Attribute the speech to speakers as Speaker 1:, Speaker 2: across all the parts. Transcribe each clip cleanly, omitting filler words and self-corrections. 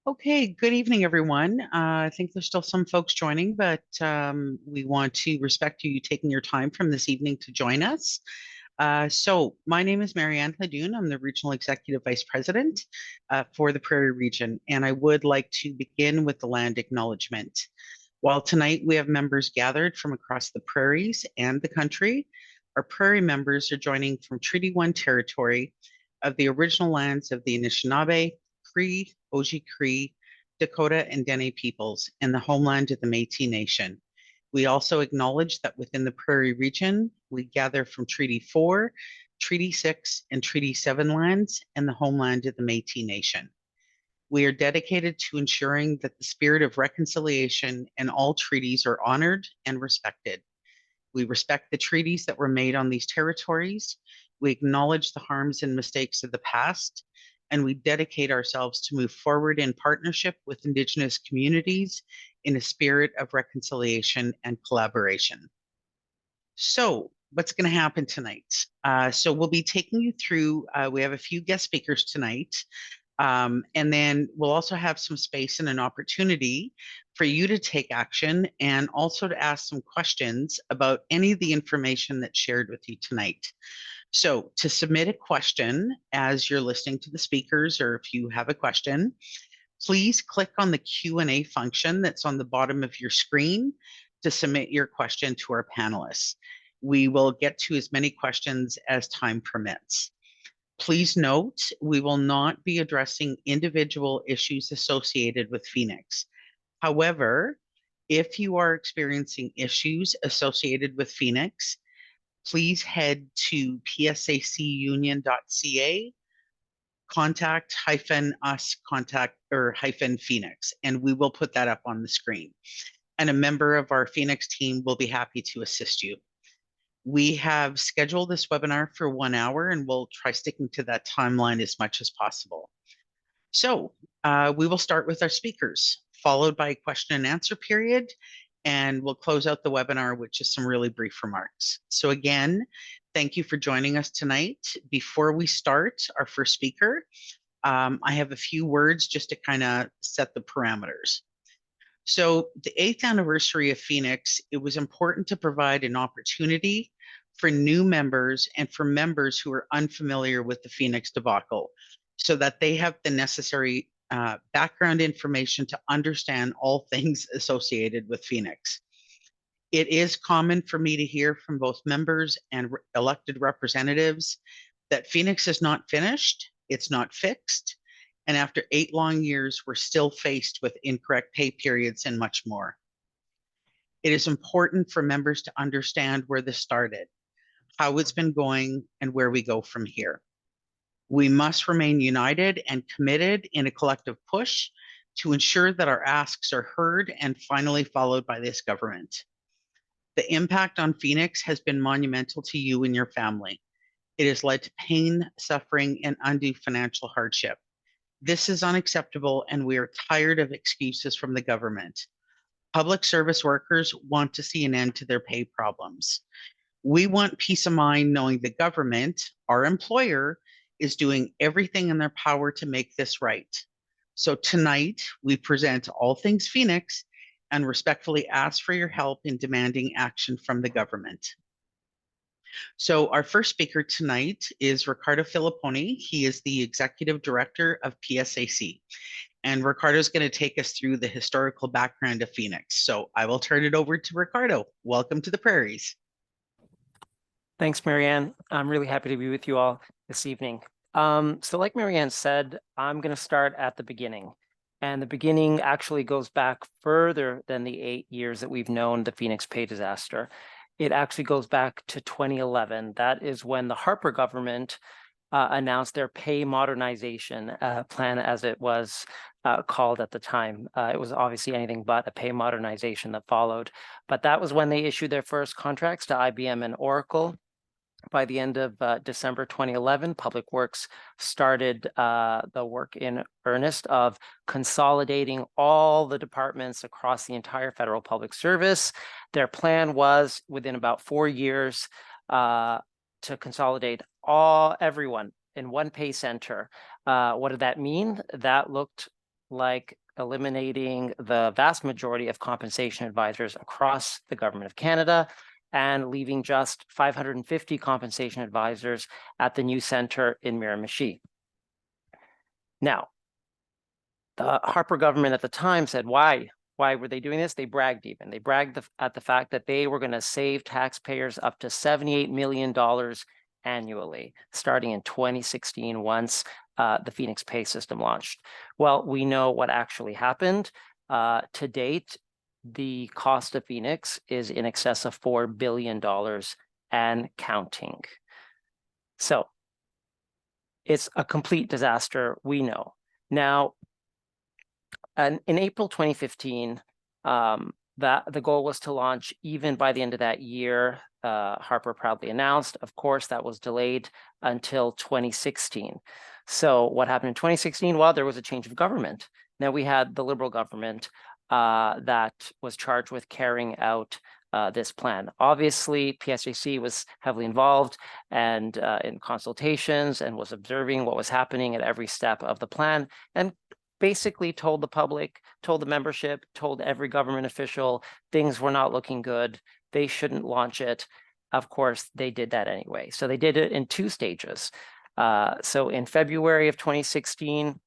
Speaker 1: Okay, good evening, everyone. I think there's still some folks joining, but we want to respect you taking your time from this evening to join us. My name is Marianne Hladun. I'm the Regional Executive Vice President for the Prairie Region, and I would like to begin with the land acknowledgement. While tonight we have members gathered from across the prairies and the country, our prairie members are joining from Treaty 1 territory of the original lands of the Anishinaabe, Cree, Oji-Cree, Dakota, and Dene peoples, and the homeland of the Métis Nation. We also acknowledge that within the Prairie region, we gather from Treaty 4, Treaty 6, and Treaty 7 lands and the homeland of the Métis Nation. We are dedicated to ensuring that the spirit of reconciliation and all treaties are honored and respected. We respect the treaties that were made on these territories. We acknowledge the harms and mistakes of the past, and we dedicate ourselves to move forward in partnership with Indigenous communities in a spirit of reconciliation and collaboration. So, what's going to happen tonight? We'll be taking you through, we have a few guest speakers tonight. And then we'll also have some space and an opportunity for you to take action and also to ask some questions about any of the information that's shared with you tonight. So to submit a question as you're listening to the speakers, or if you have a question, please click on the Q&A function that's on the bottom of your screen to submit your question to our panelists. We will get to as many questions as time permits. Please note, we will not be addressing individual issues associated with Phoenix. However, if you are experiencing issues associated with Phoenix, please head to psacunion.ca, contact -us contact or -Phoenix, and we will put that up on the screen. And a member of our Phoenix team will be happy to assist you. We have scheduled this webinar for 1 hour, and we'll try sticking to that timeline as much as possible. So we will start with our speakers, followed by a question and answer period, and we'll close out the webinar with just some really brief remarks. So again, thank you for joining us tonight. Before we start our first speaker, I have a few words just to kind of set the parameters. So the 8th anniversary of Phoenix, it was important to provide an opportunity for new members and for members who are unfamiliar with the Phoenix debacle so that they have the necessary background information to understand all things associated with Phoenix. It is common for me to hear from both members and elected representatives that Phoenix is not finished, it's not fixed, and after 8 long years, we're still faced with incorrect pay periods and much more. It is important for members to understand where this started, how it's been going, and where we go from here. We must remain united and committed in a collective push to ensure that our asks are heard and finally followed by this government. The impact on Phoenix has been monumental to you and your family. It has led to pain, suffering, and undue financial hardship. This is unacceptable, and we are tired of excuses from the government. Public service workers want to see an end to their pay problems. We want peace of mind knowing the government, our employer, is doing everything in their power to make this right. So tonight, we present All Things Phoenix and respectfully ask for your help in demanding action from the government. So our first speaker tonight is Ricardo Filipponi. He is the Executive Director of PSAC. And Ricardo is going to take us through the historical background of Phoenix. So I will turn it over to Ricardo. Welcome to the Prairies.
Speaker 2: Thanks, Marianne. I'm really happy to be with you all this evening. So like Marianne said, I'm going to start at the beginning. And the beginning actually goes back further than the 8 years that we've known the Phoenix pay disaster. It actually goes back to 2011. That is when the Harper government announced their pay modernization plan, as it was called at the time. It was obviously anything but a pay modernization that followed. But that was when they issued their first contracts to IBM and Oracle. By the end of December 2011, Public Works started the work in earnest of consolidating all the departments across the entire federal public service. Their plan was, within about 4 years, to consolidate everyone in one pay center. What did that mean? That looked like eliminating the vast majority of compensation advisors across the government of Canada and leaving just 550 compensation advisors at the new center in Miramichi. Now, the Harper government at the time said, why were they doing this? They bragged even. They bragged at the fact that they were going to save taxpayers up to $78 million annually, starting in 2016 once the Phoenix pay system launched. Well, we know what actually happened. To date, the cost of Phoenix is in excess of $4 billion and counting. So it's a complete disaster, we know. Now, and in April 2015, the goal was to launch even by the end of that year. Harper proudly announced. Of course, that was delayed until 2016. So what happened in 2016? Well, there was a change of government. Now we had the Liberal government that was charged with carrying out this plan. Obviously, PSAC was heavily involved and in consultations and was observing what was happening at every step of the plan and basically told the public, told the membership, told every government official things were not looking good. They shouldn't launch it. Of course, they did that anyway. So they did it in 2 stages. So in February of 2016,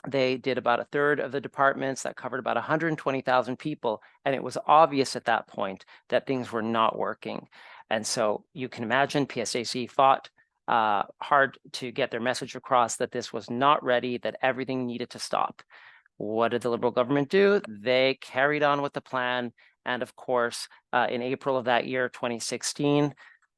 Speaker 2: they did about a third of the departments. That covered about 120,000 people. And it was obvious at that point that things were not working. And so you can imagine PSAC fought hard to get their message across that this was not ready, that everything needed to stop. What did the Liberal government do? They carried on with the plan. And of course, in April of that year, 2016,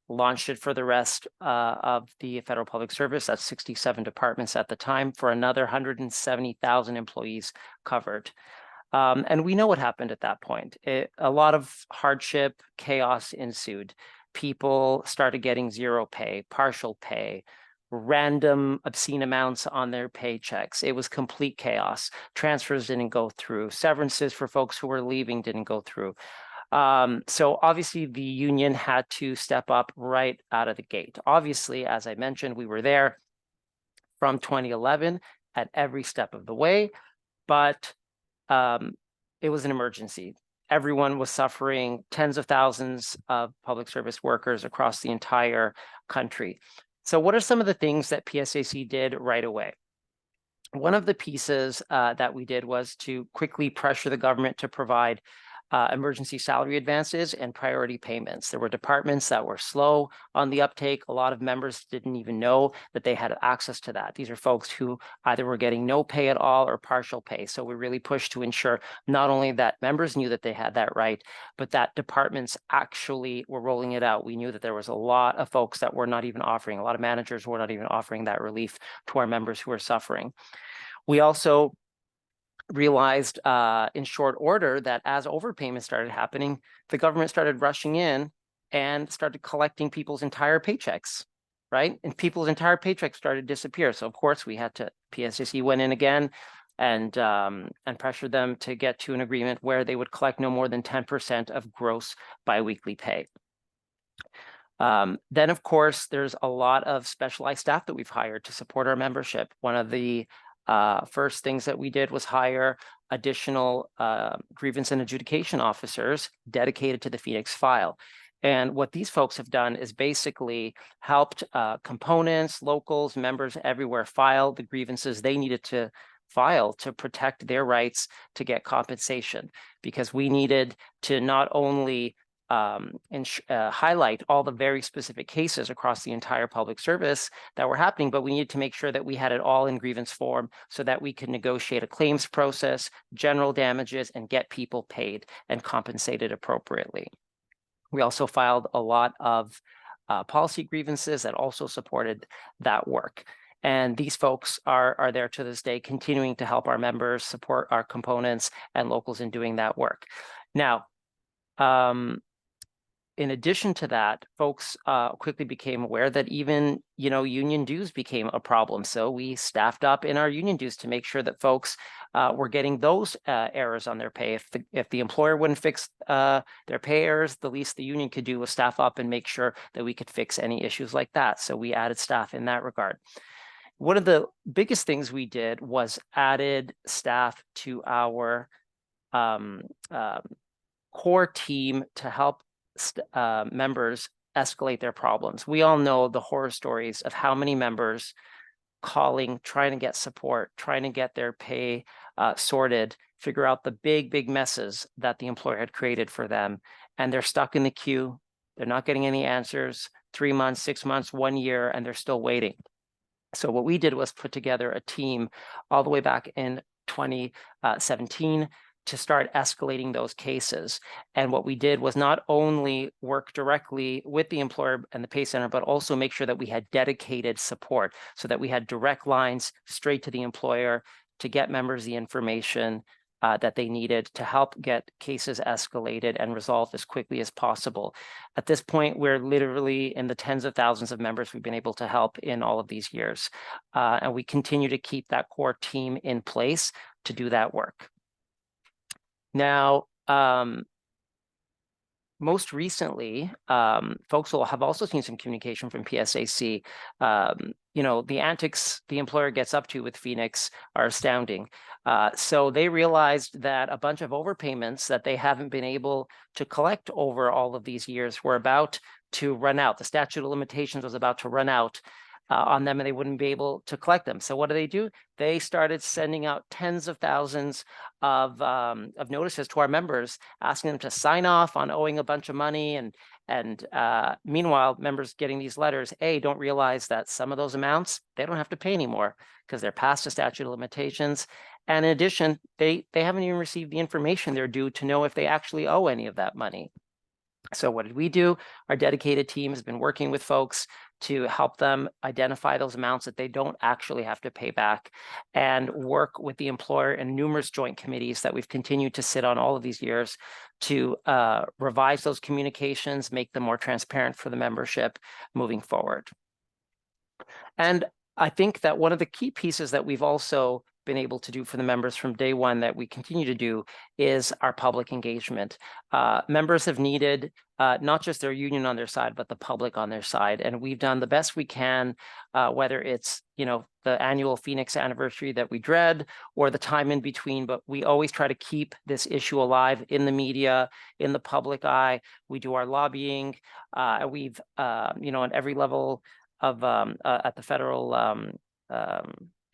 Speaker 2: launched it for the rest of the federal public service. That's 67 departments at the time for another 170,000 employees covered. And we know what happened at that point. A lot of hardship, chaos ensued. People started getting zero pay, partial pay, random obscene amounts on their paychecks. It was complete chaos. Transfers didn't go through. Severances for folks who were leaving didn't go through. So obviously the union had to step up right out of the gate. Obviously, as I mentioned, we were there from 2011 at every step of the way, but it was an emergency. Everyone was suffering, tens of thousands of public service workers across the entire country. So what are some of the things that PSAC did right away? One of the pieces that we did was to quickly pressure the government to provide emergency salary advances and priority payments. There were departments that were slow on the uptake. A lot of members didn't even know that they had access to that. These are folks who either were getting no pay at all or partial pay. So we really pushed to ensure not only that members knew that they had that right, but that departments actually were rolling it out. We knew that there was a lot of folks that were not even offering, a lot of managers were not even offering that relief to our members who were suffering. We also realized in short order that as overpayments started happening, the government started rushing in and started collecting people's entire paychecks, right? And people's entire paychecks started to disappear. So of course we had to, PSAC went in again and pressured them to get to an agreement where they would collect no more than 10% of gross biweekly pay. Then of course, there's a lot of specialized staff that we've hired to support our membership. One of the first things that we did was hire additional grievance and adjudication officers dedicated to the Phoenix file. And what these folks have done is basically helped components, locals, members everywhere file the grievances they needed to file to protect their rights to get compensation, because we needed to not only highlight all the very specific cases across the entire public service that were happening, but we needed to make sure that we had it all in grievance form so that we could negotiate a claims process, general damages, and get people paid and compensated appropriately. We also filed a lot of policy grievances that also supported that work. And these folks are there to this day, continuing to help our members, support our components and locals in doing that work. Now, in addition to that, folks quickly became aware that even, union dues became a problem. So we staffed up in our union dues to make sure that folks were getting those errors on their pay. If the employer wouldn't fix their pay errors, the least the union could do was staff up and make sure that we could fix any issues like that. So we added staff in that regard. One of the biggest things we did was added staff to our core team to help members escalate their problems. We all know the horror stories of how many members calling, trying to get support, trying to get their pay sorted, figure out the big messes that the employer had created for them. And they're stuck in the queue. They're not getting any answers, 3 months, 6 months, 1 year, and they're still waiting. So what we did was put together a team all the way back in 2017 to start escalating those cases. And what we did was not only work directly with the employer and the pay center, but also make sure that we had dedicated support so that we had direct lines straight to the employer to get members the information that they needed to help get cases escalated and resolved as quickly as possible. At this point, we're literally in the tens of thousands of members we've been able to help in all of these years. And we continue to keep that core team in place to do that work. Now, most recently, folks will have also seen some communication from PSAC. You know, the antics the employer gets up to with Phoenix are astounding. So they realized that a bunch of overpayments that they haven't been able to collect over all of these years were about to run out. The statute of limitations was about to run out on them, and they wouldn't be able to collect them. So what do? They started sending out tens of thousands of notices to our members, asking them to sign off on owing a bunch of money. And meanwhile, members getting these letters, don't realize that some of those amounts, they don't have to pay anymore because they're past the statute of limitations. And in addition, they haven't even received the information they're due to know if they actually owe any of that money. So what did we do? Our dedicated team has been working with folks to help them identify those amounts that they don't actually have to pay back, and work with the employer in numerous joint committees that we've continued to sit on all of these years to revise those communications, make them more transparent for the membership moving forward. And I think that one of the key pieces that we've also been able to do for the members from day one that we continue to do is our public engagement. Members have needed not just their union on their side, but the public on their side. And we've done the best we can, whether it's, you know, the annual Phoenix anniversary that we dread or the time in between, but we always try to keep this issue alive in the media, in the public eye. We do our lobbying. We've, you know, on every level of at the federal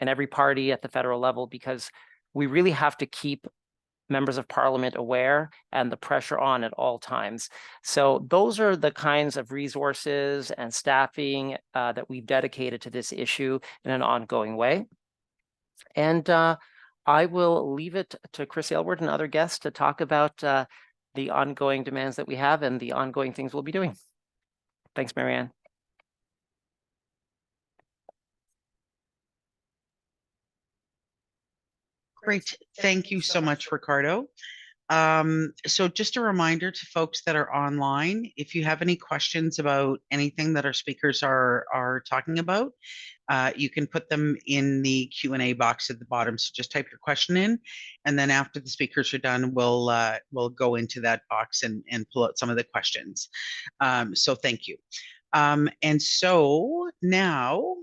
Speaker 2: and every party at the federal level, because we really have to keep members of parliament aware and the pressure on at all times. So those are the kinds of resources and staffing that we've dedicated to this issue in an ongoing way. And I will leave it to Chris Aylward and other guests to talk about the ongoing demands that we have and the ongoing things we'll be doing. Thanks, Marianne.
Speaker 1: Great. Thank you so much, Ricardo. So just a reminder to folks that are online, if you have any questions about anything that our speakers are talking about, you can put them in the Q&A box at the bottom. So just type your question in, and then after the speakers are done, we'll go into that box and pull out some of the questions. So thank you. And so now,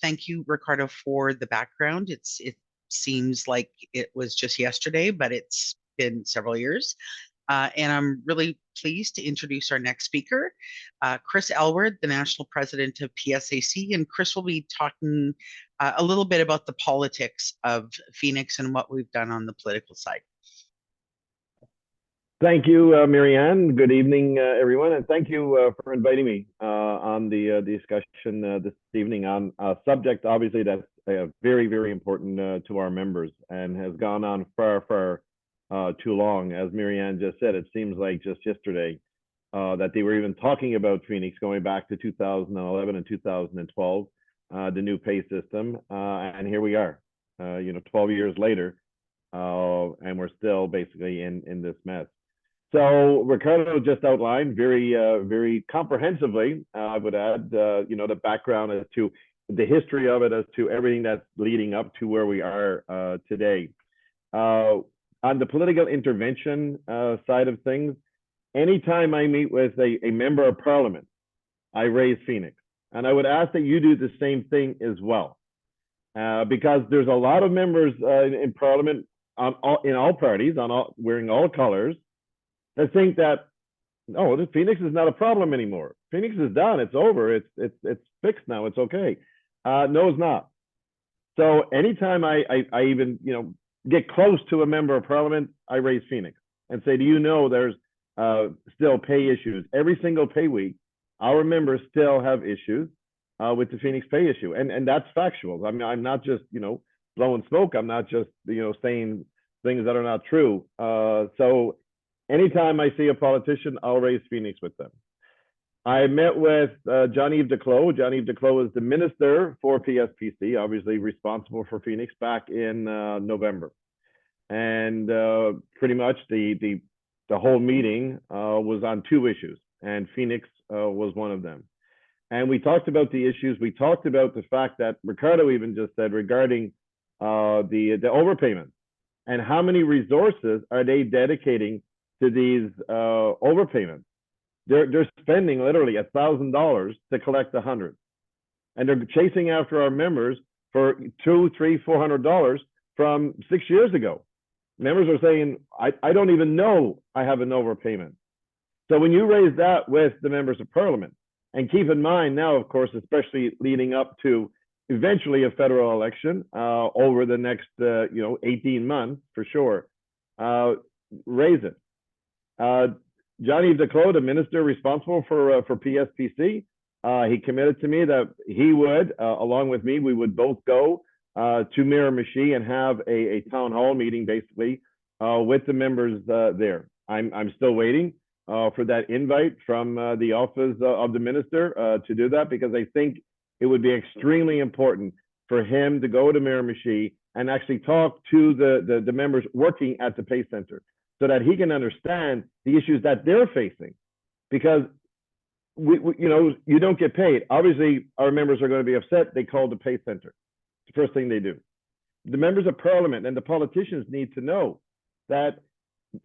Speaker 1: thank you, Ricardo, for the background. It seems like it was just yesterday, but it's been several years. And I'm really pleased to introduce our next speaker, Chris Aylward, the National President of PSAC. And Chris will be talking a little bit about the politics of Phoenix and what we've done on the political side.
Speaker 3: Thank you, Marianne. Good evening, everyone, and thank you for inviting me on the discussion this evening on a subject, obviously, that's very, very important to our members and has gone on far too long. As Marianne just said, it seems like just yesterday that they were even talking about Phoenix going back to 2011 and 2012, the new pay system, and here we are, 12 years later, and we're still basically in this mess. So Ricardo just outlined very comprehensively, I would add, the background as to the history of it, as to everything that's leading up to where we are today. On the political intervention side of things, anytime I meet with a member of parliament, I raise Phoenix. And I would ask that you do the same thing as well. because there's a lot of members in Parliament in all parties, wearing all colors, that think that, oh, the Phoenix is not a problem anymore. Phoenix is done. It's over. It's fixed now. It's okay. No, it's not. So anytime I even get close to a member of Parliament, I raise Phoenix and say, do you know there's still pay issues? Every single pay week, our members still have issues with the Phoenix pay issue, and that's factual. I mean, I'm not just blowing smoke. I'm not just saying things that are not true. So anytime I see a politician, I'll raise Phoenix with them. I met with Jean-Yves Duclos. Jean-Yves Duclos is the minister for PSPC, obviously responsible for Phoenix, back in November. And pretty much the whole meeting was on two issues, and Phoenix was one of them. And we talked about the issues. We talked about the fact that Ricardo even just said regarding the overpayments and how many resources are they dedicating to these overpayments. They're spending literally $1,000 to collect 100, and they're chasing after our members for $200, $300, $400 from 6 years ago. Members are saying, I don't even know I have an overpayment. So when you raise that with the members of Parliament, and keep in mind now, of course, especially leading up to eventually a federal election over the next 18 months for sure, raise it. Jean-Yves Duclos, the minister responsible for PSPC, he committed to me that he would, along with me, we would both go to Miramichi and have a town hall meeting, basically, with the members there. I'm still waiting for that invite from the office of the minister to do that, because I think it would be extremely important for him to go to Miramichi and actually talk to the members working at the Pay Center, so that he can understand the issues that they're facing. Because you don't get paid. Obviously, our members are going to be upset. They call the Pay Center. It's the first thing they do. The members of Parliament and the politicians need to know that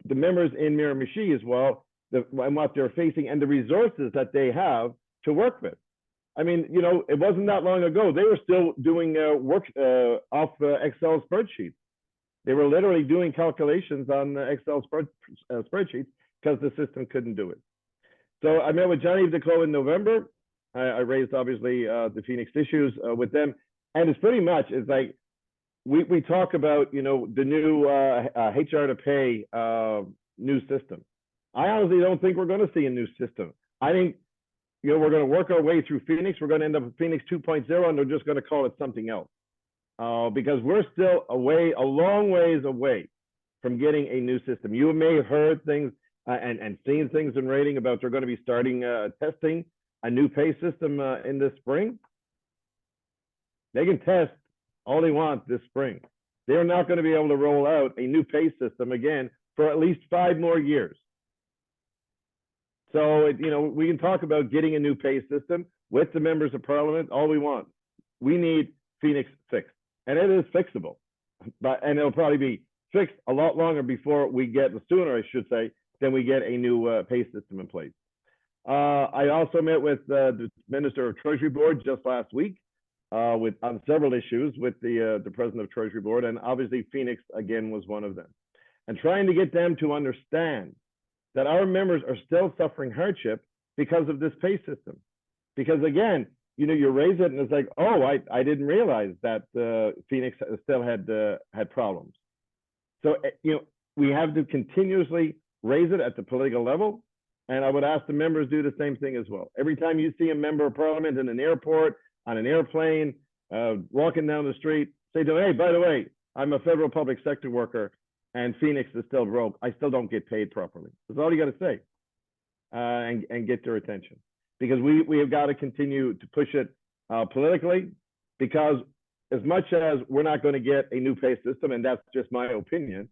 Speaker 3: the members in Miramichi as well, and what they're facing and the resources that they have to work with. I mean, it wasn't that long ago. They were still doing work off Excel spreadsheets. They were literally doing calculations on Excel spreadsheets because the system couldn't do it. So I met with Jean-Yves Duclos in November. I raised, obviously, the Phoenix issues with them. And it's pretty much, it's like, we talk about, the new HR to pay new system. I honestly don't think we're going to see a new system. I think, we're going to work our way through Phoenix. We're going to end up with Phoenix 2.0, and they're just going to call it something else. Because we're still a long ways away from getting a new system. You may have heard things and seen things in writing about they're going to be starting testing a new pay system in this spring. They can test all they want this spring. They're not going to be able to roll out a new pay system again for at least 5 more years. So, we can talk about getting a new pay system with the members of Parliament all we want. We need Phoenix fixed, and it is fixable, and it'll probably be fixed a lot longer before we get, sooner I should say, than we get a new pay system in place. I also met with the Minister of Treasury Board just last week on several issues with the President of Treasury Board, and obviously Phoenix again was one of them, and trying to get them to understand that our members are still suffering hardship because of this pay system. Because again, you raise it and it's like, oh, I didn't realize that Phoenix still had problems. So, we have to continuously raise it at the political level. And I would ask the members do the same thing as well. Every time you see a member of Parliament in an airport, on an airplane, walking down the street, say to them, hey, by the way, I'm a federal public sector worker and Phoenix is still broke. I still don't get paid properly. That's all you got to say, and get their attention. Because we have got to continue to push it politically, because as much as we're not going to get a new pay system, and that's just my opinion,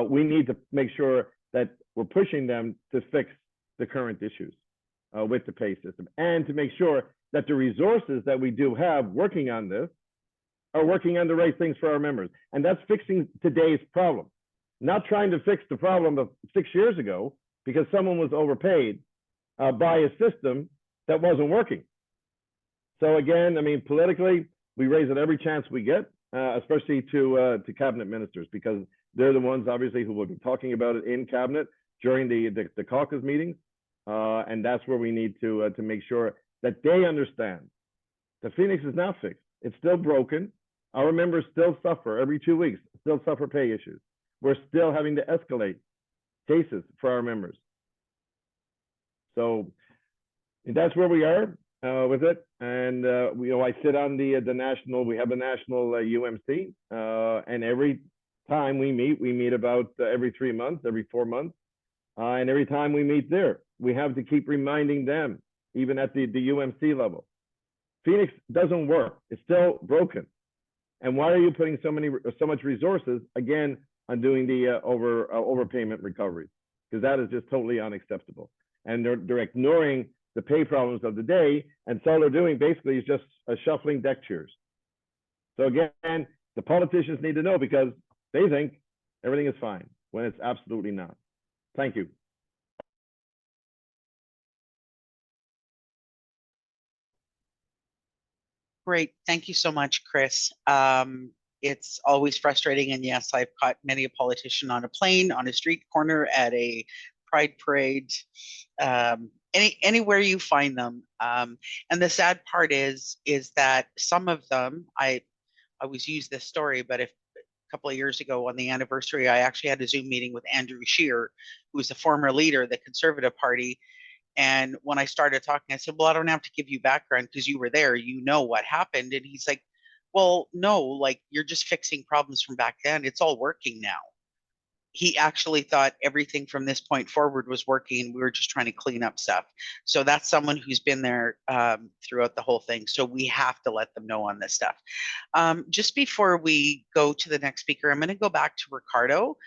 Speaker 3: we need to make sure that we're pushing them to fix the current issues with the pay system, and to make sure that the resources that we do have working on this are working on the right things for our members. And that's fixing today's problem, not trying to fix the problem of 6 years ago because someone was overpaid by a system that wasn't working. So again, I mean, politically, We raise it every chance we get, especially to cabinet ministers, because they're the ones obviously who will be talking about it in cabinet during the caucus meetings, and that's where we need to make sure that they understand that Phoenix is not fixed. It's still broken. Our members still suffer every 2 weeks, still suffer pay issues. We're still having to escalate cases for our members. So that's where we are with it. And I sit on the national. We have a national UMC, and every time we meet about every 3 months, every 4 months, and every time we meet there, we have to keep reminding them, even at the UMC level, Phoenix doesn't work. It's still broken. And why are you putting so much resources again on doing the overpayment recoveries? Because that is just totally unacceptable. And they're ignoring the pay problems of the day, and so all they're doing basically is just shuffling deck chairs. So again, the politicians need to know, because they think everything is fine when it's absolutely not. Thank you.
Speaker 1: Great. Thank you so much, Chris. It's always frustrating. And yes, I've caught many a politician on a plane, on a street corner, at a pride parade, anywhere you find them. And the sad part is that some of them, I always use this story, but if a couple of years ago on the anniversary, I actually had a Zoom meeting with Andrew Scheer, who was the former leader of the Conservative Party. And when I started talking, I said, well, I don't have to give you background because you were there, you know what happened. And he's like, well, no, like, you're just fixing problems from back then. It's all working now. He actually thought everything from this point forward was working. We were just trying to clean up stuff. So that's someone who's been there throughout the whole thing. So we have to let them know on this stuff. Just before we go to the next speaker, I'm going to go back to Ricardo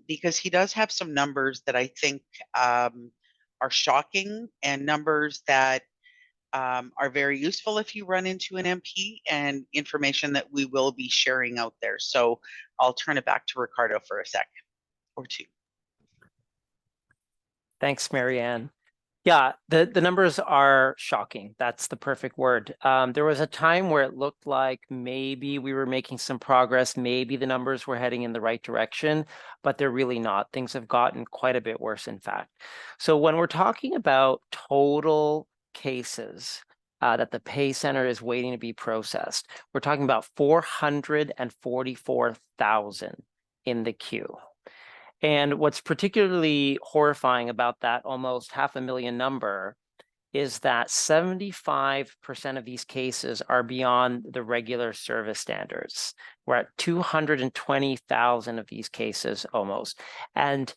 Speaker 1: because he does have some numbers that I think are shocking, and numbers that are very useful if you run into an MP, and information that we will be sharing out there. So I'll turn it back to Ricardo for a second or two.
Speaker 2: Thanks, Marianne. Yeah, the numbers are shocking. That's the perfect word. There was a time where it looked like maybe we were making some progress, maybe the numbers were heading in the right direction, but they're really not. Things have gotten quite a bit worse, in fact. So when we're talking about total cases that the Pay Center is waiting to be processed, we're talking about 444,000 in the queue. And what's particularly horrifying about that almost 500,000 number is that 75% of these cases are beyond the regular service standards. We're at 220,000 of these cases almost. And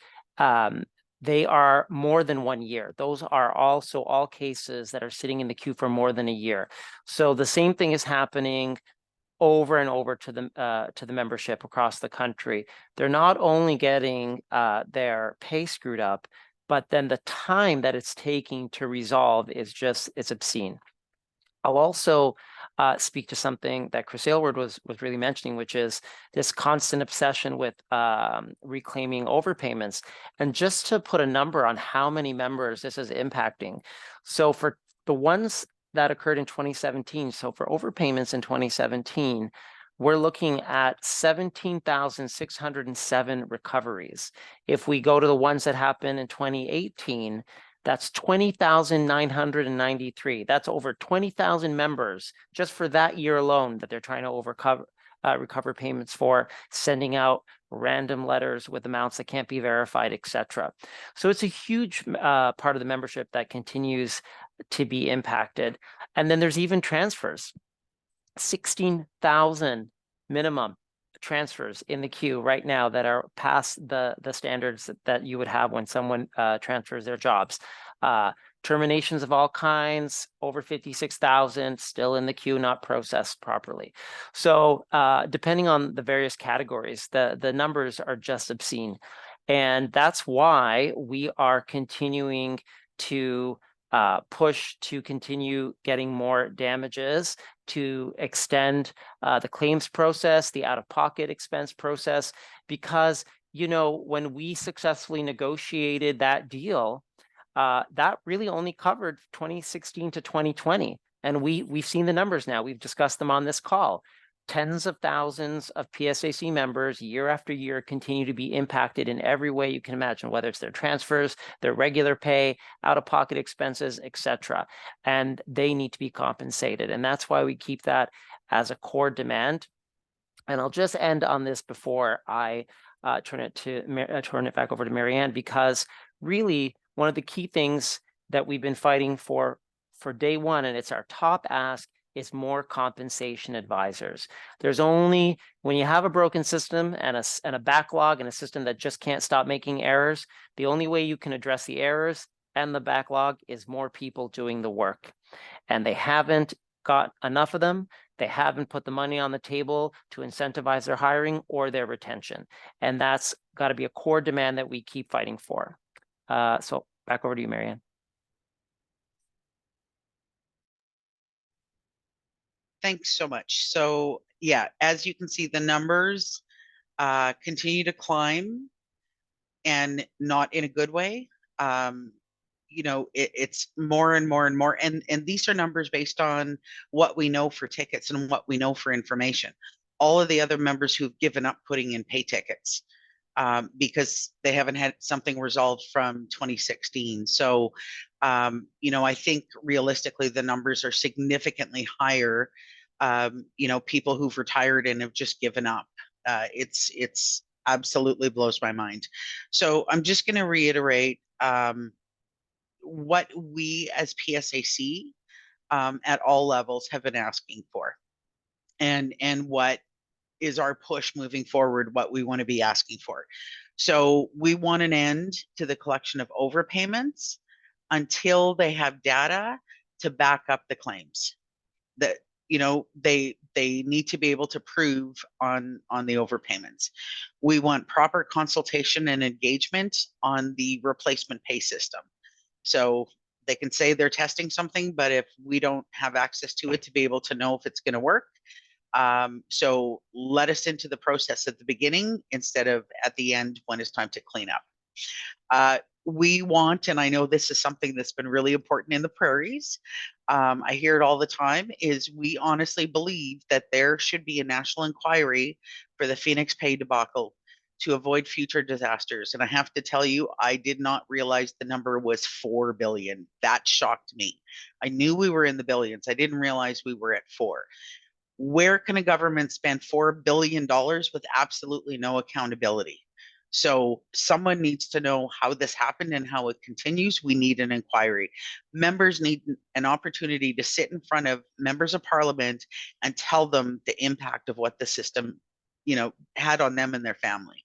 Speaker 2: they are more than 1 year. Those are also all cases that are sitting in the queue for more than a year. So the same thing is happening over and over to the membership across the country. They're not only getting their pay screwed up, but then the time that it's taking to resolve is just, it's obscene. I'll also speak to something that Chris Aylward was really mentioning, which is this constant obsession with reclaiming overpayments. And just to put a number on how many members this is impacting. So for the ones that occurred in 2017, so for overpayments in 2017, we're looking at 17,607 recoveries. If we go to the ones that happened in 2018, that's 20,993. That's over 20,000 members just for that year alone that they're trying to recover payments for, sending out random letters with amounts that can't be verified, etc. So it's a huge part of the membership that continues to be impacted. And then there's even transfers, 16,000 minimum transfers in the queue right now that are past the standards that you would have when someone transfers their jobs. Terminations of all kinds, over 56,000 still in the queue, not processed properly. So depending on the various categories, the numbers are just obscene. And that's why we are continuing to push to continue getting more damages, to extend the claims process, the out-of-pocket expense process, because, you know, when we successfully negotiated that deal, that really only covered 2016 to 2020. And we've seen the numbers now. We've discussed them on this call. Tens of thousands of PSAC members year after year continue to be impacted in every way you can imagine, whether it's their transfers, their regular pay, out-of-pocket expenses, etc. And they need to be compensated. And that's why we keep that as a core demand. And I'll just end on this before I turn it back over to Marianne, because really one of the key things that we've been fighting for day one, and it's our top ask, is more compensation advisors. There's only, when you have a broken system and a backlog and a system that just can't stop making errors, the only way you can address the errors and the backlog is more people doing the work. And they haven't got enough of them. They haven't put the money on the table to incentivize their hiring or their retention. And that's got to be a core demand that we keep fighting for. So back over to you, Marianne.
Speaker 1: Thanks so much. So yeah, as you can see, the numbers continue to climb, and not in a good way. You know, it's more and more and more. And these are numbers based on what we know for tickets and what we know for information. All of the other members who've given up putting in pay tickets because they haven't had something resolved from 2016. So, you know, I think realistically, the numbers are significantly higher. You know, people who've retired and have just given up. It's absolutely blows my mind. So I'm just going to reiterate what we as PSAC at all levels have been asking for, and what is our push moving forward, what we want to be asking for. So we want an end to the collection of overpayments until they have data to back up the claims. That, you know, they need to be able to prove on the overpayments. We want proper consultation and engagement on the replacement pay system. So they can say they're testing something, but if we don't have access to it to be able to know if it's going to work, so let us into the process at the beginning instead of at the end when it's time to clean up. We want, and I know this is something that's been really important in the Prairies, I hear it all the time, is we honestly believe that there should be a national inquiry for the Phoenix pay debacle to avoid future disasters. And I have to tell you, I did not realize the number was 4 billion. That shocked me. I knew we were in the billions. I didn't realize we were at 4. Where can a government spend $4 billion with absolutely no accountability? So someone needs to know how this happened and how it continues. We need an inquiry. Members need an opportunity to sit in front of members of parliament and tell them the impact of what the system, you know, had on them and their family.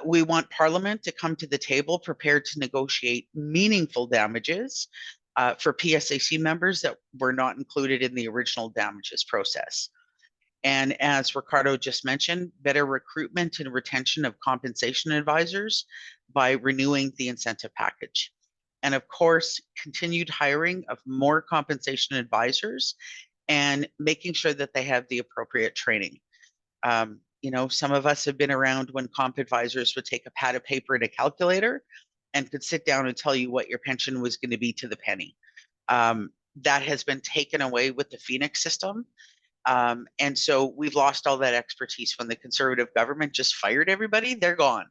Speaker 1: We want Parliament to come to the table prepared to negotiate meaningful damages for PSAC members that were not included in the original damages process. And as Ricardo just mentioned, better recruitment and retention of compensation advisors by renewing the incentive package. And of course, continued hiring of more compensation advisors and making sure that they have the appropriate training. You know, some of us have been around when comp advisors would take a pad of paper and a calculator and could sit down and tell you what your pension was going to be to the penny. That has been taken away with the Phoenix system. And so we've lost all that expertise when the Conservative government just fired everybody. They're gone.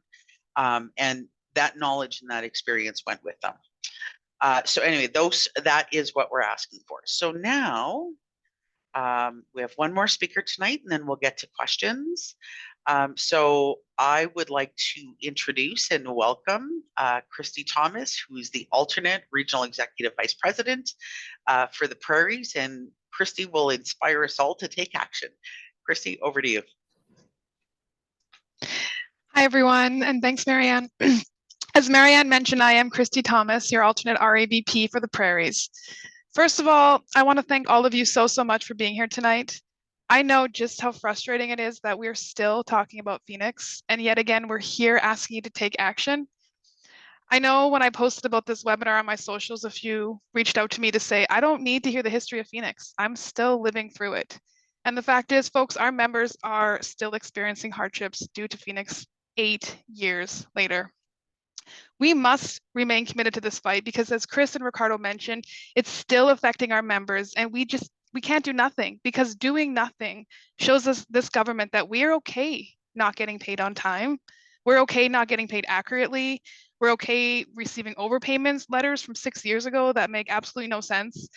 Speaker 1: And that knowledge and that experience went with them. So anyway, that is what we're asking for. So now we have one more speaker tonight, and then we'll get to questions. So I would like to introduce and welcome Krysty Thomas, who is the alternate Regional Executive Vice President for the Prairies, and Krysty will inspire us all to take action. Krysty, over to you.
Speaker 4: Hi, everyone, and thanks, Marianne. As Marianne mentioned, I am Krysty Thomas, your alternate REVP for the Prairies. First of all, I want to thank all of you so much for being here tonight. I know just how frustrating it is that we're still talking about Phoenix, and yet again, we're here asking you to take action. I know when I posted about this webinar on my socials, a few reached out to me to say, I don't need to hear the history of Phoenix. I'm still living through it. And the fact is, folks, our members are still experiencing hardships due to Phoenix 8 years later. We must remain committed to this fight because, as Chris and Ricardo mentioned, it's still affecting our members, and we can't do nothing, because doing nothing shows us, this government, that we're okay not getting paid on time. We're okay not getting paid accurately. We're okay receiving overpayments letters from 6 years ago that make absolutely no sense.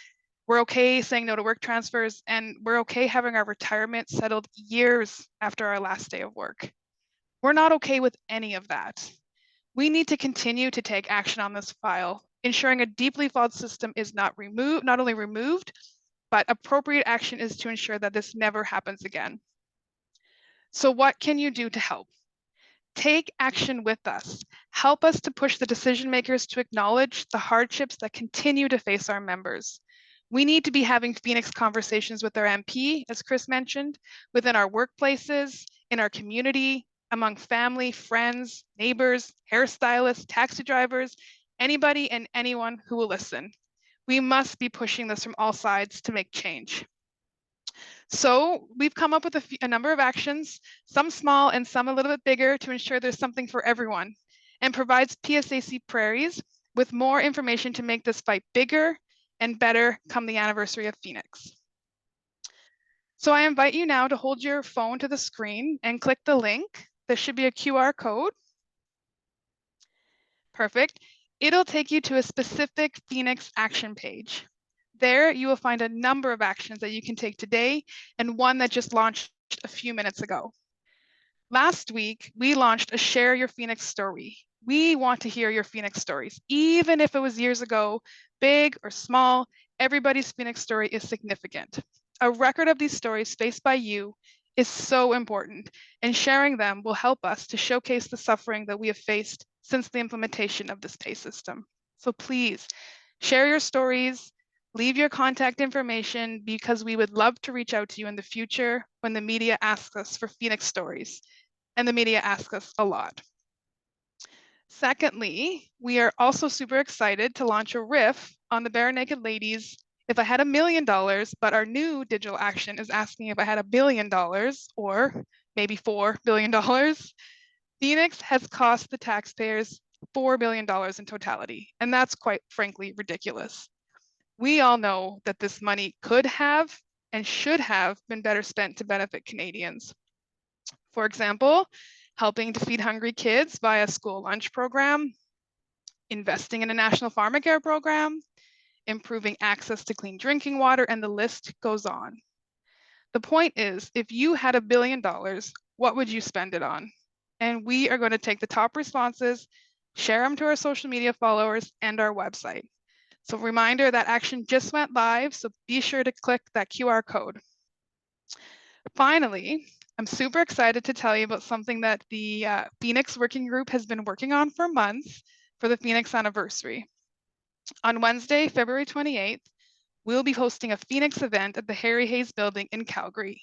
Speaker 4: We're okay saying no to work transfers, and we're okay having our retirement settled years after our last day of work. We're not okay with any of that. We need to continue to take action on this file, ensuring a deeply flawed system is not only removed, but appropriate action is to ensure that this never happens again. So what can you do to help? Take action with us. Help us to push the decision makers to acknowledge the hardships that continue to face our members. We need to be having Phoenix conversations with our MP, as Chris mentioned, within our workplaces, in our community, among family, friends, neighbors, hairstylists, taxi drivers, anybody and anyone who will listen. We must be pushing this from all sides to make change. So we've come up with a number of actions, some small and some a little bit bigger, to ensure there's something for everyone, and provides PSAC Prairies with more information to make this fight bigger and better come the anniversary of Phoenix. So I invite you now to hold your phone to the screen and click the link. There should be a QR code. Perfect. It'll take you to a specific Phoenix action page. There you will find a number of actions that you can take today, and one that just launched a few minutes ago. Last week, we launched a Share Your Phoenix Story. We want to hear your Phoenix stories. Even if it was years ago, big or small, everybody's Phoenix story is significant. A record of these stories faced by you is so important, and sharing them will help us to showcase the suffering that we have faced since the implementation of this pay system. So please share your stories, leave your contact information, because we would love to reach out to you in the future when the media asks us for Phoenix stories, and the media asks us a lot. Secondly, we are also super excited to launch a riff on the Bare Naked Ladies If I Had $1 Million, but our new digital action is asking if I had $1 billion, or maybe $4 billion. Phoenix has cost the taxpayers $4 billion in totality, and that's quite frankly ridiculous. We all know that this money could have and should have been better spent to benefit Canadians. For example, helping to feed hungry kids via school lunch program, investing in a national pharmacare program, improving access to clean drinking water, and the list goes on. The point is, if you had $1 billion, what would you spend it on? And we are going to take the top responses, share them to our social media followers and our website. So reminder, that action just went live, so be sure to click that QR code. Finally, I'm super excited to tell you about something that the Phoenix Working Group has been working on for months for the Phoenix anniversary. On Wednesday, February 28th, we'll be hosting a Phoenix event at the Harry Hayes Building in Calgary,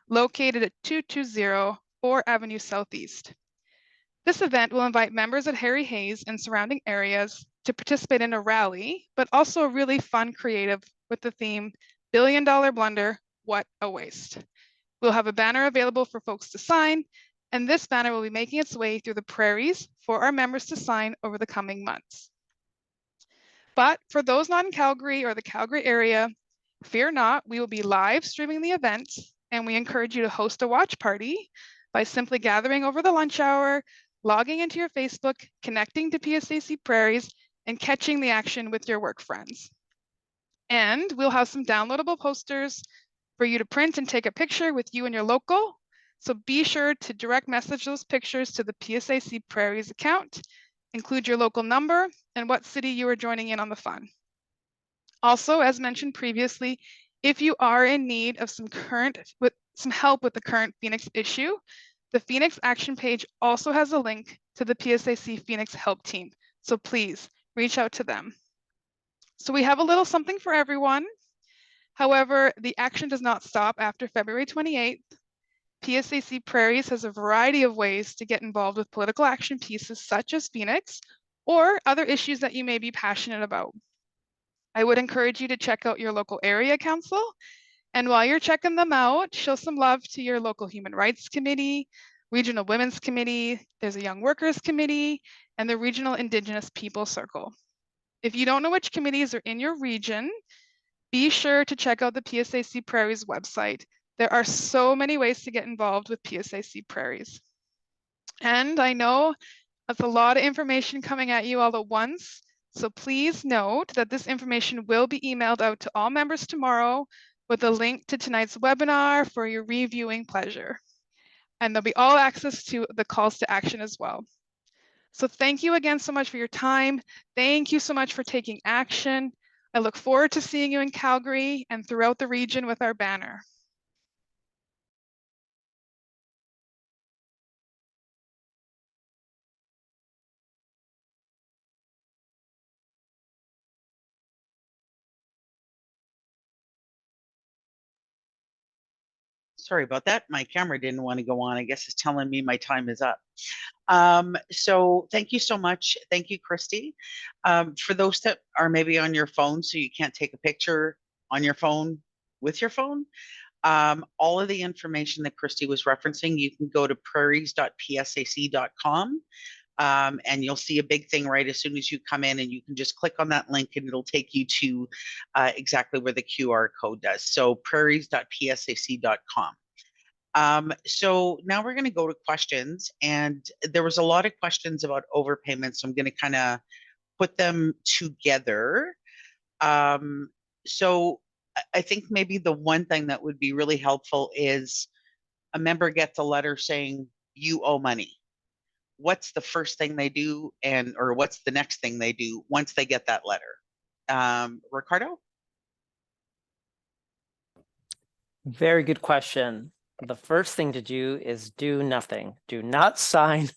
Speaker 4: located at 220 4 Avenue Southeast. This event will invite members at Harry Hayes and surrounding areas to participate in a rally, but also a really fun creative with the theme, $1 Billion Blunder, What a Waste. We'll have a banner available for folks to sign, and this banner will be making its way through the Prairies for our members to sign over the coming months. But for those not in Calgary or the Calgary area, fear not, we will be live streaming the event, and we encourage you to host a watch party by simply gathering over the lunch hour, logging into your Facebook, connecting to PSAC Prairies, and catching the action with your work friends. And we'll have some downloadable posters for you to print and take a picture with you and your local. So be sure to direct message those pictures to the PSAC Prairies account, include your local number and what city you are joining in on the fun. Also, as mentioned previously, if you are in need of some help with the current Phoenix issue, the Phoenix Action page also has a link to the PSAC Phoenix Help Team. So please reach out to them. So we have a little something for everyone. However, the action does not stop after February 28th. PSAC Prairies has a variety of ways to get involved with political action pieces such as Phoenix or other issues that you may be passionate about. I would encourage you to check out your local area council. And while you're checking them out, show some love to your local Human Rights Committee, Regional Women's Committee, there's a Young Workers Committee, and the Regional Indigenous People Circle. If you don't know which committees are in your region, be sure to check out the PSAC Prairies website. There are so many ways to get involved with PSAC Prairies. And I know that's a lot of information coming at you all at once. So please note that this information will be emailed out to all members tomorrow with a link to tonight's webinar for your reviewing pleasure. And there'll be all access to the calls to action as well. So thank you again so much for your time. Thank you so much for taking action. I look forward to seeing you in Calgary and throughout the region with our banner.
Speaker 1: Sorry about that. My camera didn't want to go on. I guess it's telling me my time is up. So thank you so much. Thank you, Krysty. For those that are maybe on your phone, so you can't take a picture on your phone with your phone, all of the information that Krysty was referencing, you can go to prairies.psac.com. And you'll see a big thing right as soon as you come in, and you can just click on that link and it'll take you to exactly where the QR code does. So prairies.psac.com. So now we're going to go to questions, and there was a lot of questions about overpayments. So I'm going to kind of put them together. So I think maybe the one thing that would be really helpful is a member gets a letter saying you owe money. What's the first thing they do, or what's the next thing they do once they get that letter? Ricardo?
Speaker 2: Very good question. The first thing to do is do nothing. Do not sign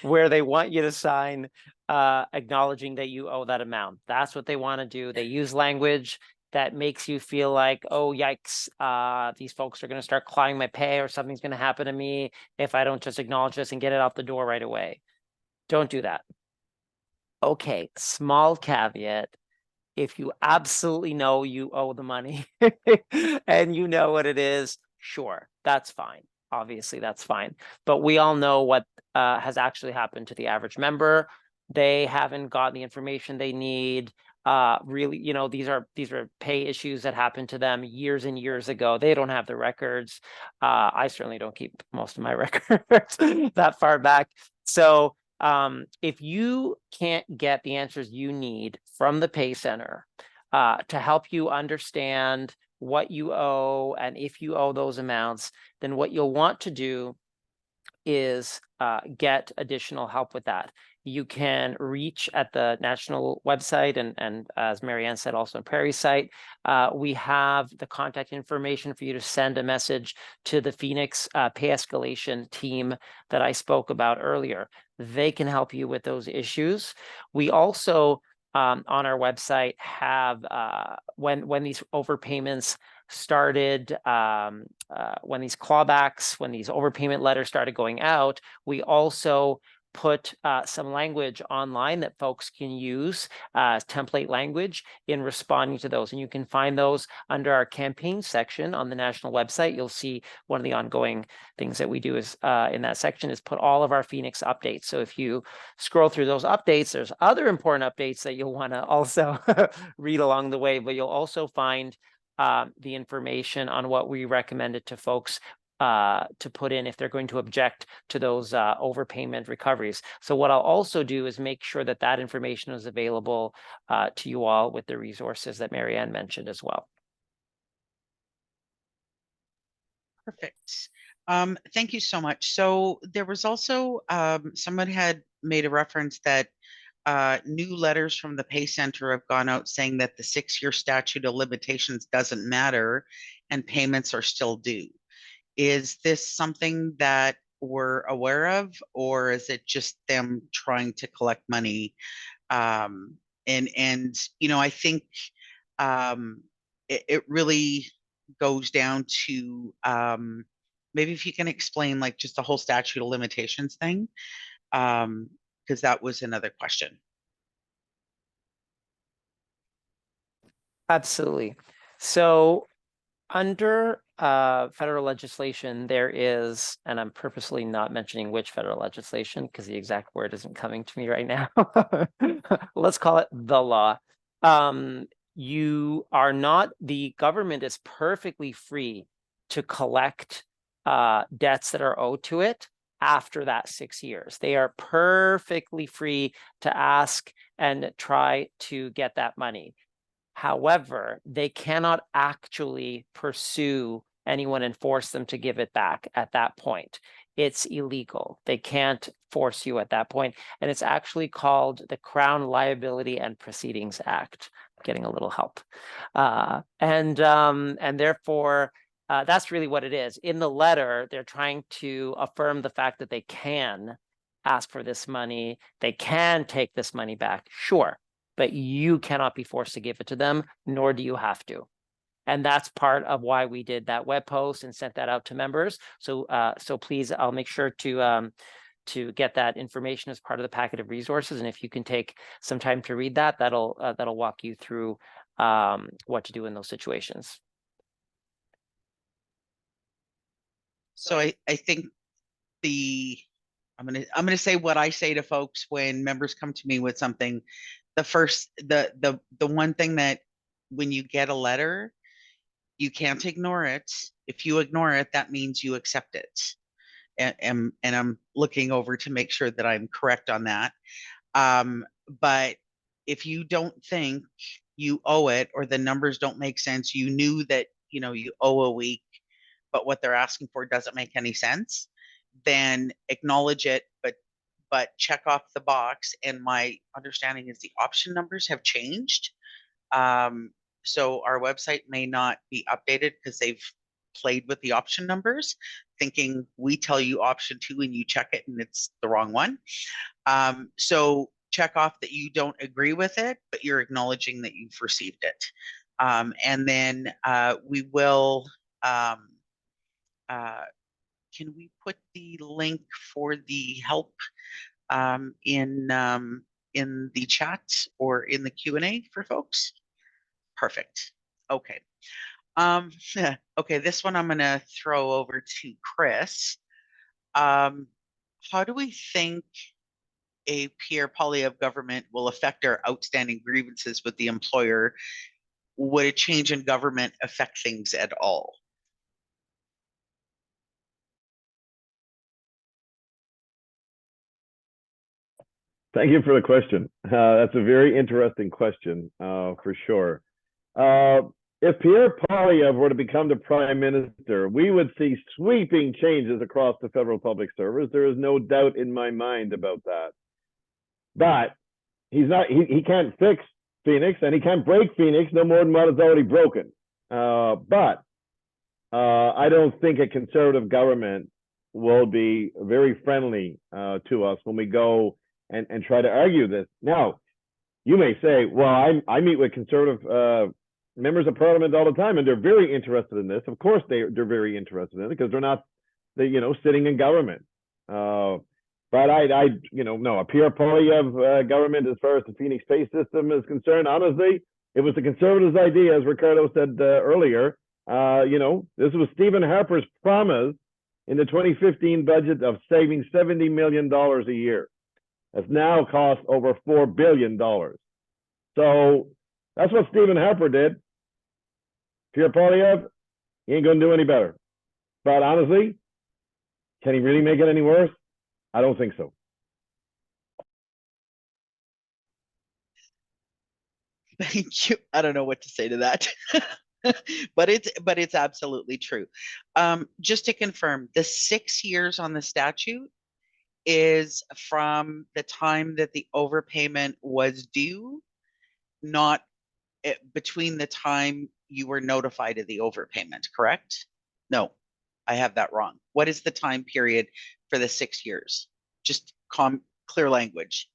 Speaker 2: where they want you to sign, acknowledging that you owe that amount. That's what they want to do. They use language that makes you feel like, oh, yikes, these folks are going to start clawing my pay, or something's going to happen to me if I don't just acknowledge this and get it out the door right away. Don't do that. Okay, small caveat. If you absolutely know you owe the money and you know what it is, sure, that's fine. Obviously, that's fine. But we all know what has actually happened to the average member. They haven't gotten the information they need. Really, you know, these are pay issues that happened to them years and years ago. They don't have the records. I certainly don't keep most of my records that far back. So if you can't get the answers you need from the pay center to help you understand what you owe and if you owe those amounts, then what you'll want to do is get additional help with that. You can reach at the national website, and as Marianne said, also on Prairie's site, we have the contact information for you to send a message to the Phoenix pay escalation team that I spoke about earlier. They can help you with those issues. We also, on our website, have when these overpayments started, when these clawbacks, when these overpayment letters started going out, we also put some language online that folks can use, template language, in responding to those. And you can find those under our campaign section on the national website. You'll see one of the ongoing things that we do is in that section is put all of our Phoenix updates. So if you scroll through those updates, there's other important updates that you'll want to also read along the way, but you'll also find the information on what we recommended to folks to put in if they're going to object to those overpayment recoveries. So what I'll also do is make sure that that information is available to you all with the resources that Marianne mentioned as well.
Speaker 1: Perfect. Thank you so much. So there was also someone had made a reference that new letters from the pay center have gone out saying that the 6-year statute of limitations doesn't matter and payments are still due. Is this something that we're aware of, or is it just them trying to collect money? And you know, I think it really goes down to maybe if you can explain like just the whole statute of limitations thing, because that was another question.
Speaker 2: Absolutely. So Under federal legislation, there is, and I'm purposely not mentioning which federal legislation because the exact word isn't coming to me right now. Let's call it the law. You are not, the government is perfectly free to collect debts that are owed to it after that 6 years. They are perfectly free to ask and try to get that money. However, they cannot actually pursue anyone and force them to give it back at that point. It's illegal. They can't force you at that point. And it's actually called the Crown Liability and Proceedings Act. I'm getting a little help. And therefore, that's really what it is. In the letter, they're trying to affirm the fact that they can ask for this money. They can take this money back, sure, but you cannot be forced to give it to them, nor do you have to. And that's part of why we did that web post and sent that out to members. So so please, I'll make sure to get that information as part of the packet of resources. And if you can take some time to read that, that'll walk you through what to do in those situations.
Speaker 1: So I think I'm gonna say what I say to folks when members come to me with something. The one thing that when you get a letter, you can't ignore it. If you ignore it, that means you accept it. And I'm looking over to make sure that I'm correct on that. But if you don't think you owe it, or the numbers don't make sense, you knew that, you know, you owe a week, but what they're asking for doesn't make any sense, then acknowledge it, but check off the box. And my understanding is the option numbers have changed. So our website may not be updated because they've played with the option numbers, thinking we tell you option 2 and you check it and it's the wrong one. So check off that you don't agree with it, but you're acknowledging that you've received it. And then we will, can we put the link for the help in the chat or in the Q&A for folks? Perfect. Okay. Okay, this one I'm going to throw over to Chris. How do we think a Pierre Poilievre government will affect our outstanding grievances with the employer? Would a change in government affect things at all?
Speaker 3: Thank you for the question. That's a very interesting question, for sure. If Pierre Poilievre were to become the prime minister, we would see sweeping changes across the federal public service. There is no doubt in my mind about that. But he can't fix Phoenix, and he can't break Phoenix no more than what is already broken. But I don't think a conservative government will be very friendly to us when we go and try to argue this. Now, you may say, well, I meet with conservative members of parliament all the time, and they're very interested in this. Of course, they're very interested in it because they're not, sitting in government. But no, a Pierre Poilievre government, as far as the Phoenix pay system is concerned, honestly, it was the Conservatives' idea, as Ricardo said earlier. This was Stephen Harper's promise in the 2015 budget of saving $70 million a year. Has now cost over $4 billion. So that's what Stephen Harper did. Pierre Poilievre, he ain't going to do any better. But honestly, can he really make it any worse? I don't think so.
Speaker 1: Thank you. I don't know what to say to that. but it's absolutely true. Just to confirm, the 6 years on the statute is from the time that the overpayment was due, not between the time you were notified of the overpayment, correct? No, I have that wrong. What is the time period for the 6 years? Just clear language.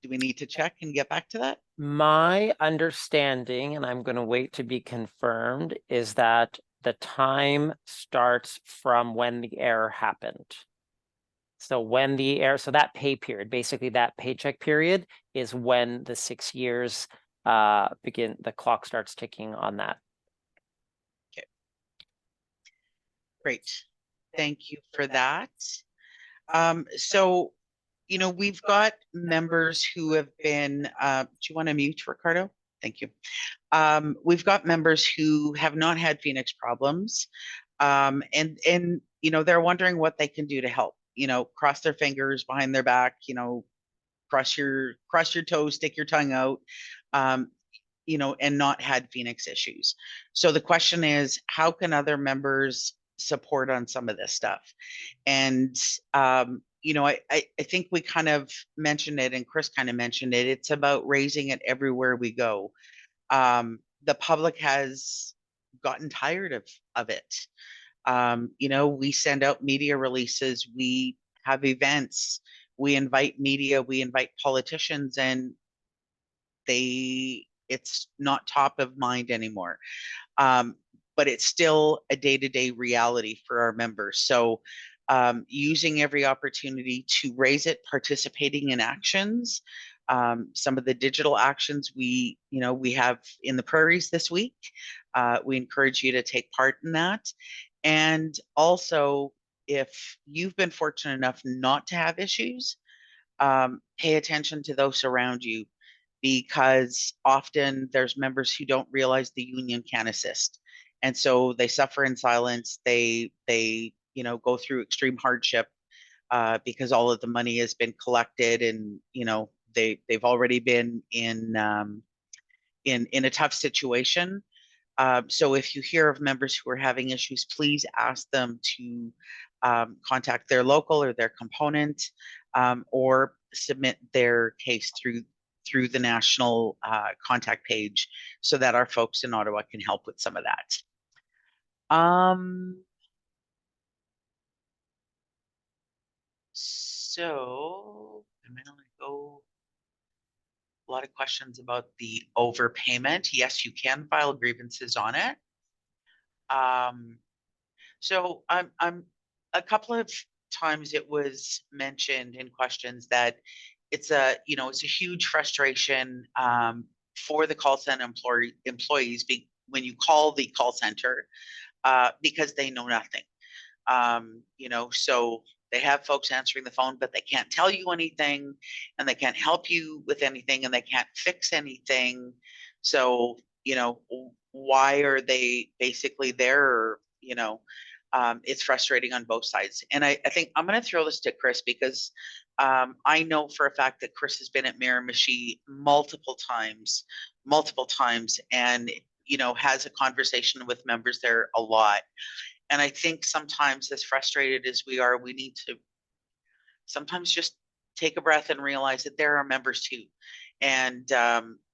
Speaker 1: Do we need to check and get back to that?
Speaker 2: My understanding, and I'm going to wait to be confirmed, is that the time starts from when the error happened. So when the error, so that pay period, basically that paycheck period, is when the 6 years the clock starts ticking on that.
Speaker 1: Great. Thank you for that. So, you know, we've got members who have been, do you want to mute, Ricardo? Thank you. We've got members who have not had Phoenix problems. And, you know, they're wondering what they can do to help, you know, cross their fingers behind their back, you know, cross your toes, stick your tongue out, you know, and not had Phoenix issues. So the question is, how can other members support on some of this stuff? And you know, I think we kind of mentioned it, and Chris kind of mentioned it. It's about raising it everywhere we go. The public has gotten tired of it. You know, we send out media releases, we have events, we invite media, we invite politicians, and it's not top of mind anymore. But it's still a day-to-day reality for our members. So using every opportunity to raise it, participating in actions, some of the digital actions we have in the Prairies this week. We encourage you to take part in that. And also, if you've been fortunate enough not to have issues, pay attention to those around you, because often there's members who don't realize the union can assist. And so they suffer in silence. They you know, go through extreme hardship because all of the money has been collected, and you know, they've already been in a tough situation. So if you hear of members who are having issues, please ask them to contact their local or their component, or submit their case through the national contact page, so that our folks in Ottawa can help with some of that. So I'm gonna go. A lot of questions about the overpayment. Yes, you can file grievances on it. So I'm a couple of times it was mentioned in questions that it's a huge frustration for the call center employees when you call the call center because they know nothing. You know, so they have folks answering the phone, but they can't tell you anything, and they can't help you with anything, and they can't fix anything. So, you know, why are they basically there? You know, it's frustrating on both sides. And I think I'm going to throw this to Chris, because I know for a fact that Chris has been at Miramichi multiple times, and, you know, has a conversation with members there a lot. And I think sometimes, as frustrated as we are, we need to sometimes just take a breath and realize that there are members too. And,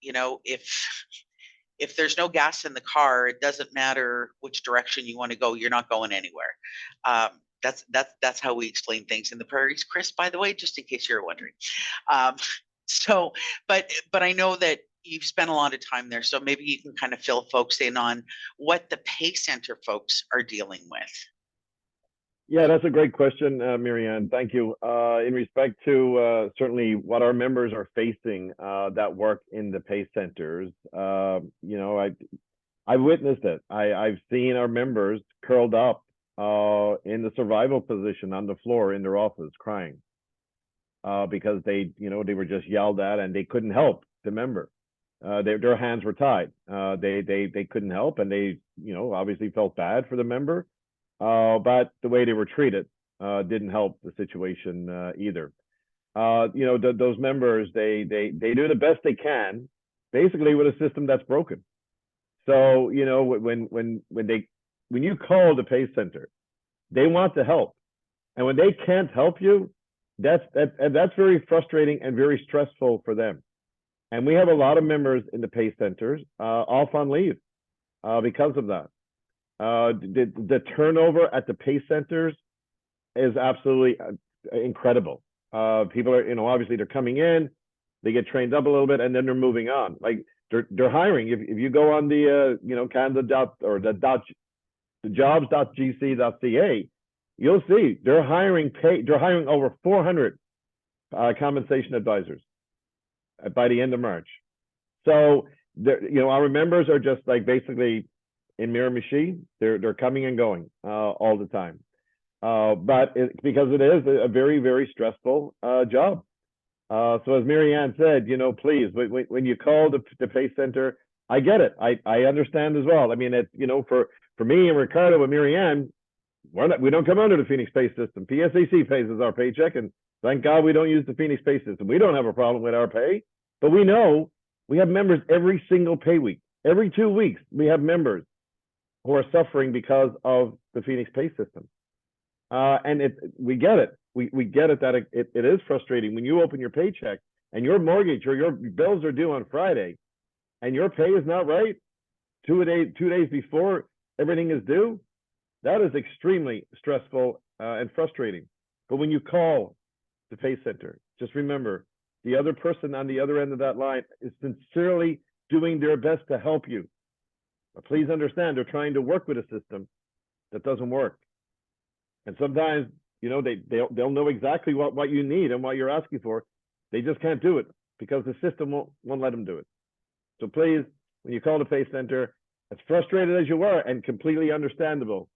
Speaker 1: you know, if there's no gas in the car, it doesn't matter which direction you want to go, you're not going anywhere. That's how we explain things in the Prairies, Chris, by the way, just in case you're wondering. So, but I know that you've spent a lot of time there, so maybe you can kind of fill folks in on what the pay center folks are dealing with.
Speaker 3: Yeah, that's a great question, Marianne. Thank you. In respect to certainly what our members are facing that work in the pay centers, you know, I've witnessed it. I've seen our members curled up in the survival position on the floor in their office crying because they were just yelled at and they couldn't help the member. Their hands were tied. They couldn't help, and they, you know, obviously felt bad for the member. But the way they were treated didn't help the situation either. You know, those members, they do the best they can, basically with a system that's broken. So, you know, when you call the pay center, they want to help, and when they can't help you, that's very frustrating and very stressful for them. And we have a lot of members in the pay centers off on leave because of that. The turnover at the pay centers is absolutely incredible. People are, you know, obviously they're coming in, they get trained up a little bit, and then they're moving on. Like they're hiring. If you go on the Canada the jobs.gc.ca, you'll see they're hiring over 400 compensation advisors by the end of March. So our members are just like basically in Miramichi. They're coming and going all the time. But because it is a very, very stressful job. So as Marianne said, please, when you call the Pay Center, I get it. I understand as well. I mean, for me and Ricardo and Marianne, we don't come under the Phoenix Pay System. PSAC pays us our paycheck, and thank God we don't use the Phoenix Pay System. We don't have a problem with our pay, but we know we have members every single pay week. Every 2 weeks, we have members who are suffering because of the Phoenix Pay System. And we get it. We get it that it is frustrating when you open your paycheck and your mortgage or your bills are due on Friday and your pay is not right 2 days before everything is due. That is extremely stressful and frustrating. But when you call the Pay Center, just remember the other person on the other end of that line is sincerely doing their best to help you. But please understand, they're trying to work with a system that doesn't work. And sometimes, they'll know exactly what you need and what you're asking for. They just can't do it because the system won't let them do it. So please, when you call the Pay Center, as frustrated as you are and completely understandable,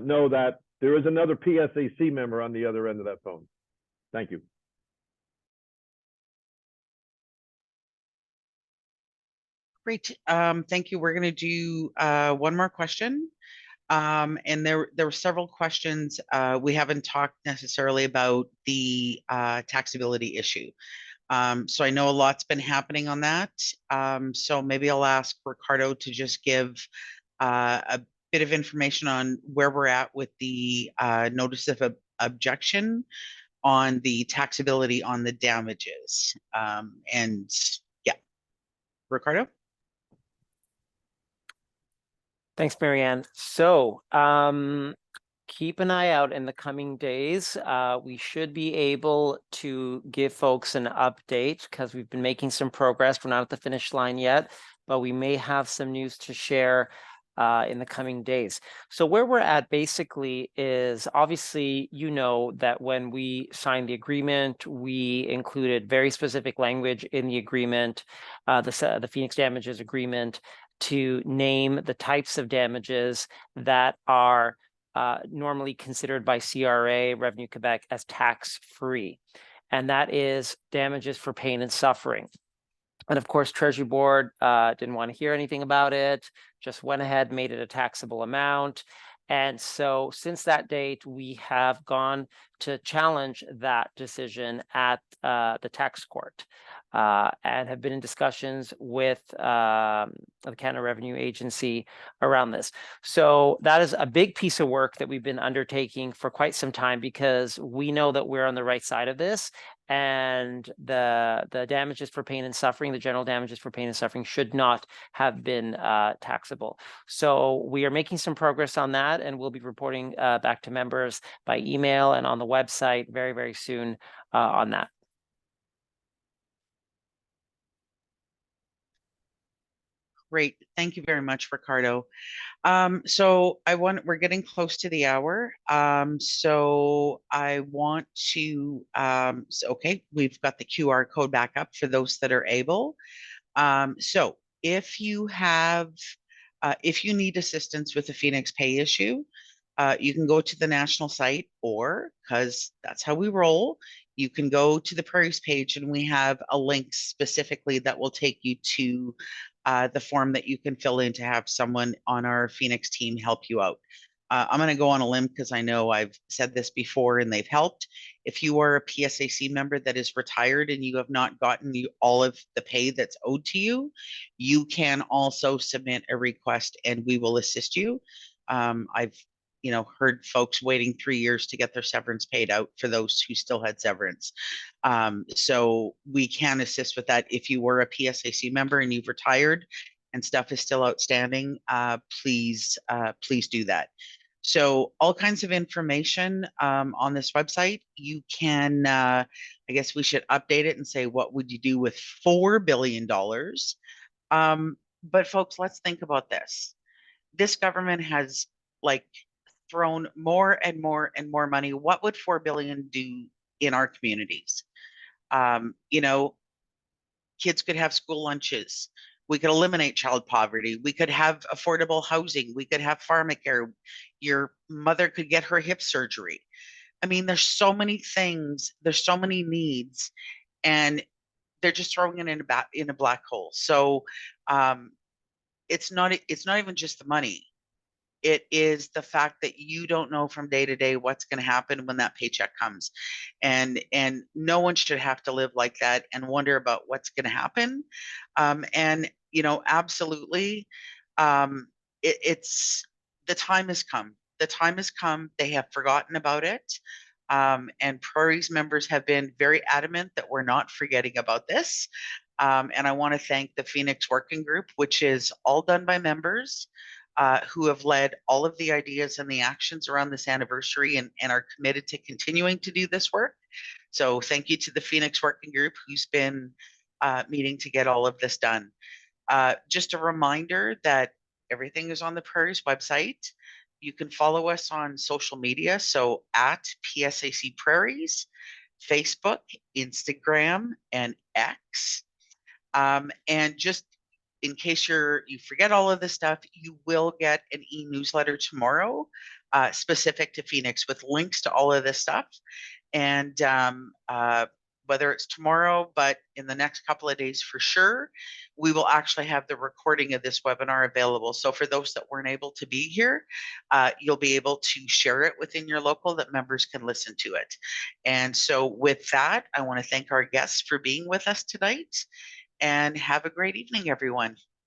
Speaker 3: know that there is another PSAC member on the other end of that phone. Thank you.
Speaker 1: Great. Thank you. We're going to do one more question. And there were several questions. We haven't talked necessarily about the taxability issue. So I know a lot's been happening on that. So maybe I'll ask Ricardo to just give a bit of information on where we're at with the notice of objection on the taxability on the damages. And yeah, Ricardo?
Speaker 2: Thanks, Marianne. So keep an eye out in the coming days. We should be able to give folks an update because we've been making some progress. We're not at the finish line yet, but we may have some news to share in the coming days. So where we're at basically is obviously, that when we signed the agreement, we included very specific language in the agreement, the Phoenix Damages Agreement, to name the types of damages that are normally considered by CRA, Revenue Quebec, as tax-free. And that is damages for pain and suffering. And of course, Treasury Board didn't want to hear anything about it, just went ahead, made it a taxable amount. And so since that date, we have gone to challenge that decision at the tax court and have been in discussions with the Canada Revenue Agency around this. So that is a big piece of work that we've been undertaking for quite some time because we know that we're on the right side of this. And the damages for pain and suffering, the general damages for pain and suffering, should not have been taxable. So we are making some progress on that, and we'll be reporting back to members by email and on the website very, very soon on that.
Speaker 1: Great. Thank you very much, Ricardo. So we're getting close to the hour. So I want to, okay, we've got the QR code back up for those that are able. So if you need assistance with the Phoenix Pay issue, you can go to the national site, or because that's how we roll, you can go to the Prairies page and we have a link specifically that will take you to the form that you can fill in to have someone on our Phoenix team help you out. I'm going to go on a limb because I know I've said this before and they've helped. If you are a PSAC member that is retired and you have not gotten all of the pay that's owed to you, you can also submit a request and we will assist you. I've heard folks waiting 3 years to get their severance paid out for those who still had severance. So we can assist with that. If you were a PSAC member and you've retired and stuff is still outstanding, please do that. So all kinds of information on this website. You can, I guess we should update it and say, what would you do with $4 billion? But folks, let's think about this. This government has thrown more and more and more money. What would $4 billion do in our communities? Kids could have school lunches. We could eliminate child poverty. We could have affordable housing. We could have pharmacare. Your mother could get her hip surgery. I mean, there's so many things, there's so many needs, and they're just throwing it in a black hole. So it's not even just the money. It is the fact that you don't know from day to day what's going to happen when that paycheck comes. And no one should have to live like that and wonder about what's going to happen. And, you know, absolutely, it's the time has come. The time has come. They have forgotten about it. And Prairies members have been very adamant that we're not forgetting about this. And I want to thank the Phoenix Working Group, which is all done by members who have led all of the ideas and the actions around this anniversary and are committed to continuing to do this work. So thank you to the Phoenix Working Group who's been meeting to get all of this done. Just a reminder that everything is on the Prairies website. You can follow us on social media. So at PSAC Prairies, Facebook, Instagram, and X. And just in case you forget all of this stuff, you will get an e-newsletter tomorrow specific to Phoenix with links to all of this stuff. And whether it's tomorrow, but in the next couple of days for sure, we will actually have the recording of this webinar available. So for those that weren't able to be here, you'll be able to share it within your local that members can listen to it. And so with that, I want to thank our guests for being with us tonight. And have a great evening, everyone.